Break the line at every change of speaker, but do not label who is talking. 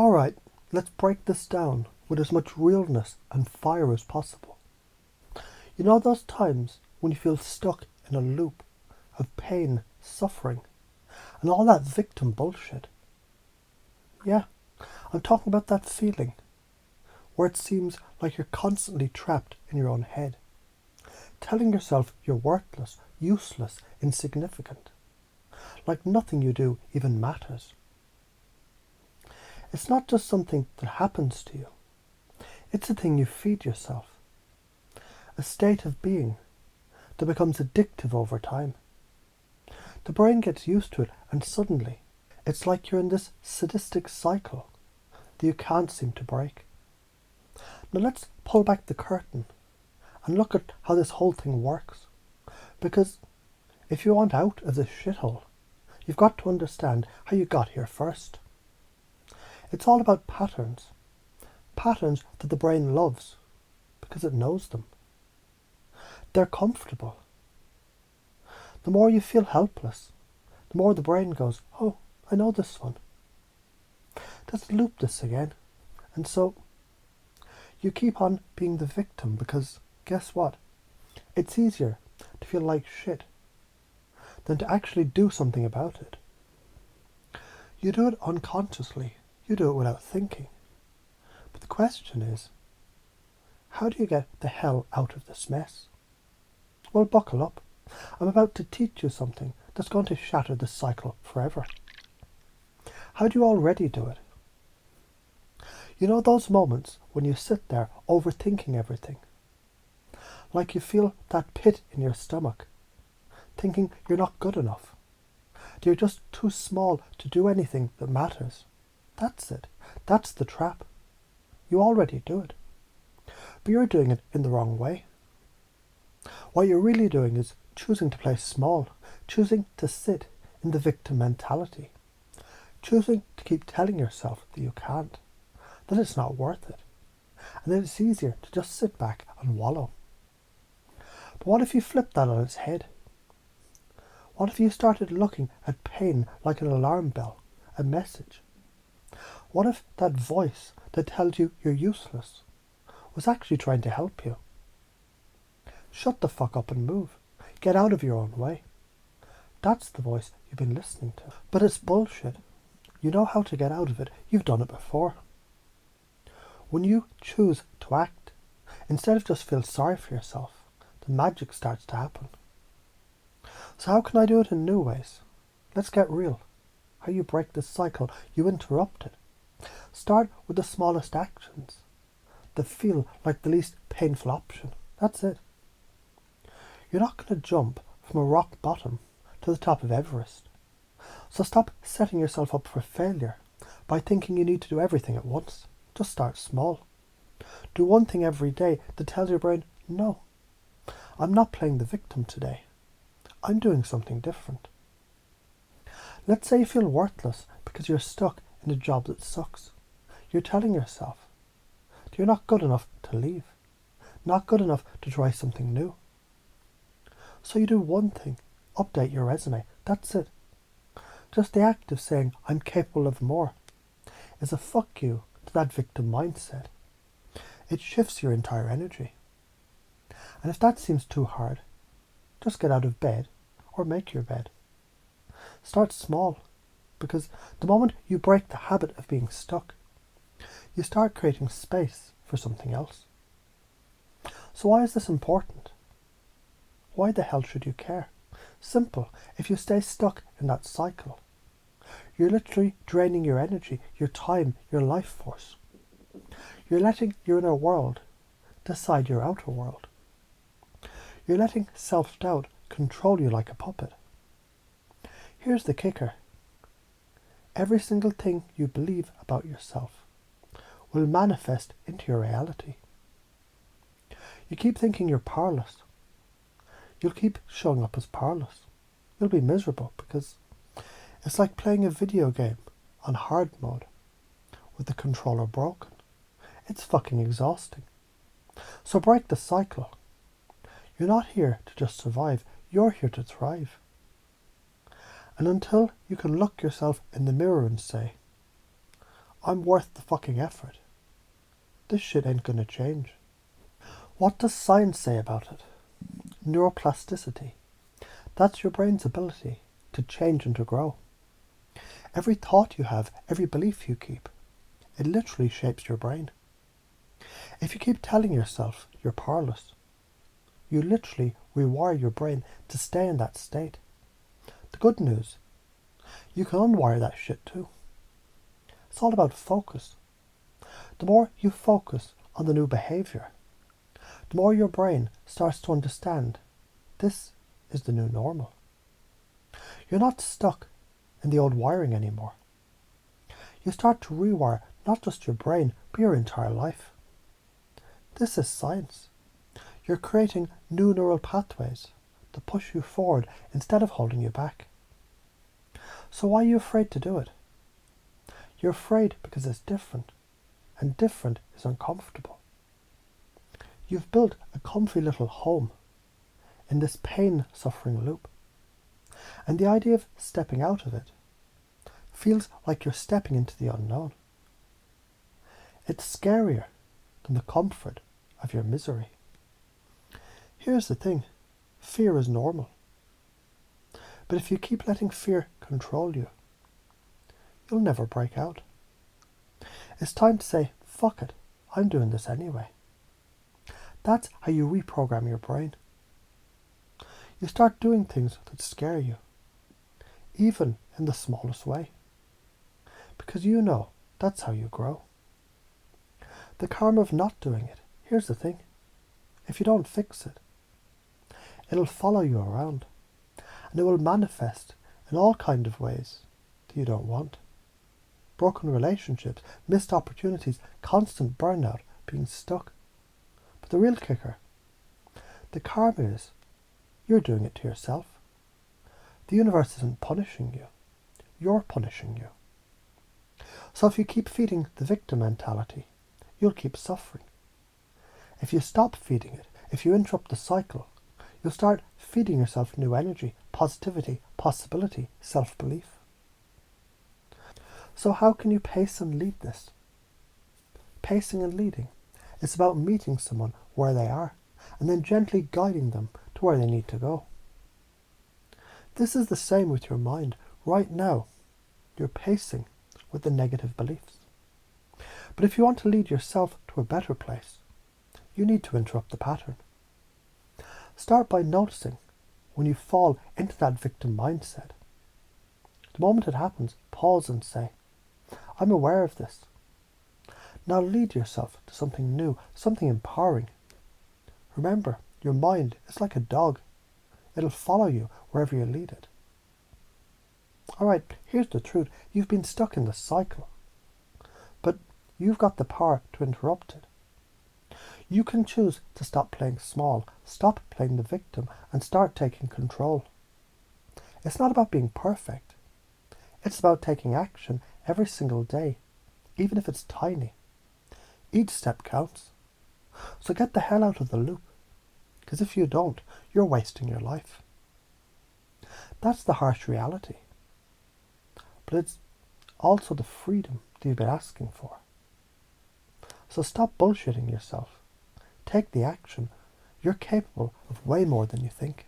Alright, let's break this down with as much realness and fire as possible. You know those times when you feel stuck in a loop of pain, suffering, and all that victim bullshit? Yeah, I'm talking about that feeling where it seems like you're constantly trapped in your own head, telling yourself you're worthless, useless, insignificant, like nothing you do even matters. It's not just something that happens to you. It's a thing you feed yourself. A state of being that becomes addictive over time. The brain gets used to it and suddenly it's like you're in this sadistic cycle that you can't seem to break. Now let's pull back the curtain and look at how this whole thing works. Because if you want out of this shithole, you've got to understand how you got here first. It's all about patterns. Patterns that the brain loves because it knows them. They're comfortable. The more you feel helpless, the more the brain goes, oh, I know this one. Let's loop this again. And so you keep on being the victim because guess what? It's easier to feel like shit than to actually do something about it. You do it unconsciously. You do it without thinking. But the question is, how do you get the hell out of this mess? Well, buckle up. I'm about to teach you something that's going to shatter this cycle forever. How do you already do it? You know those moments when you sit there overthinking everything? Like you feel that pit in your stomach, thinking you're not good enough. You're just too small to do anything that matters. That's it. That's the trap. You already do it. But you're doing it in the wrong way. What you're really doing is choosing to play small, choosing to sit in the victim mentality, choosing to keep telling yourself that you can't, that it's not worth it, and that it's easier to just sit back and wallow. But what if you flip that on its head? What if you started looking at pain like an alarm bell, a message? What if that voice that tells you you're useless was actually trying to help you? Shut the fuck up and move. Get out of your own way. That's the voice you've been listening to. But it's bullshit. You know how to get out of it. You've done it before. When you choose to act, instead of just feel sorry for yourself, the magic starts to happen. So how can I do it in new ways? Let's get real. How you break this cycle, you interrupt it. Start with the smallest actions that feel like the least painful option. That's it. You're not going to jump from a rock bottom to the top of Everest. So stop setting yourself up for failure by thinking you need to do everything at once. Just start small. Do one thing every day that tells your brain, no, I'm not playing the victim today. I'm doing something different. Let's say you feel worthless because you're stuck in a job that sucks. You're telling yourself that you're not good enough to leave, not good enough to try something new. So you do one thing, update your resume, that's it. Just the act of saying, I'm capable of more, is a fuck you to that victim mindset. It shifts your entire energy. And if that seems too hard, just get out of bed or make your bed. Start small, because the moment you break the habit of being stuck, you start creating space for something else. So why is this important? Why the hell should you care? Simple. If you stay stuck in that cycle, you're literally draining your energy, your time, your life force. You're letting your inner world decide your outer world. You're letting self-doubt control you like a puppet. Here's the kicker. Every single thing you believe about yourself will manifest into your reality. You keep thinking you're powerless. You'll keep showing up as powerless. You'll be miserable because it's like playing a video game on hard mode with the controller broken. It's fucking exhausting. So break the cycle. You're not here to just survive. You're here to thrive. And until you can look yourself in the mirror and say, I'm worth the fucking effort. This shit ain't gonna change. What does science say about it? Neuroplasticity. That's your brain's ability to change and to grow. Every thought you have, every belief you keep, it literally shapes your brain. If you keep telling yourself you're powerless, you literally rewire your brain to stay in that state. The good news, you can unwire that shit too. It's all about focus. The more you focus on the new behaviour, the more your brain starts to understand this is the new normal. You're not stuck in the old wiring anymore. You start to rewire not just your brain, but your entire life. This is science. You're creating new neural pathways that push you forward instead of holding you back. So why are you afraid to do it? You're afraid because it's different, and different is uncomfortable. You've built a comfy little home in this pain-suffering loop, and the idea of stepping out of it feels like you're stepping into the unknown. It's scarier than the comfort of your misery. Here's the thing, fear is normal. But if you keep letting fear control you, you'll never break out. It's time to say, fuck it, I'm doing this anyway. That's how you reprogram your brain. You start doing things that scare you, even in the smallest way, because you know that's how you grow. The karma of not doing it, here's the thing, if you don't fix it, it'll follow you around, and it will manifest in all kinds of ways that you don't want. Broken relationships, missed opportunities, constant burnout, being stuck. But the real kicker, the karma is, you're doing it to yourself. The universe isn't punishing you. You're punishing you. So if you keep feeding the victim mentality, you'll keep suffering. If you stop feeding it, if you interrupt the cycle, you'll start feeding yourself new energy, positivity, possibility, self-belief. So how can you pace and lead this? Pacing and leading is about meeting someone where they are and then gently guiding them to where they need to go. This is the same with your mind. Right now, you're pacing with the negative beliefs. But if you want to lead yourself to a better place, you need to interrupt the pattern. Start by noticing when you fall into that victim mindset. The moment it happens, pause and say, I'm aware of this. Now lead yourself to something new, something empowering. Remember, your mind is like a dog. It'll follow you wherever you lead it. Alright, here's the truth. You've been stuck in the cycle. But you've got the power to interrupt it. You can choose to stop playing small, stop playing the victim, and start taking control. It's not about being perfect. It's about taking action every single day, even if it's tiny. Each step counts. So get the hell out of the loop, because if you don't, you're wasting your life. That's the harsh reality. But it's also the freedom that you've been asking for. So stop bullshitting yourself. Take the action. You're capable of way more than you think.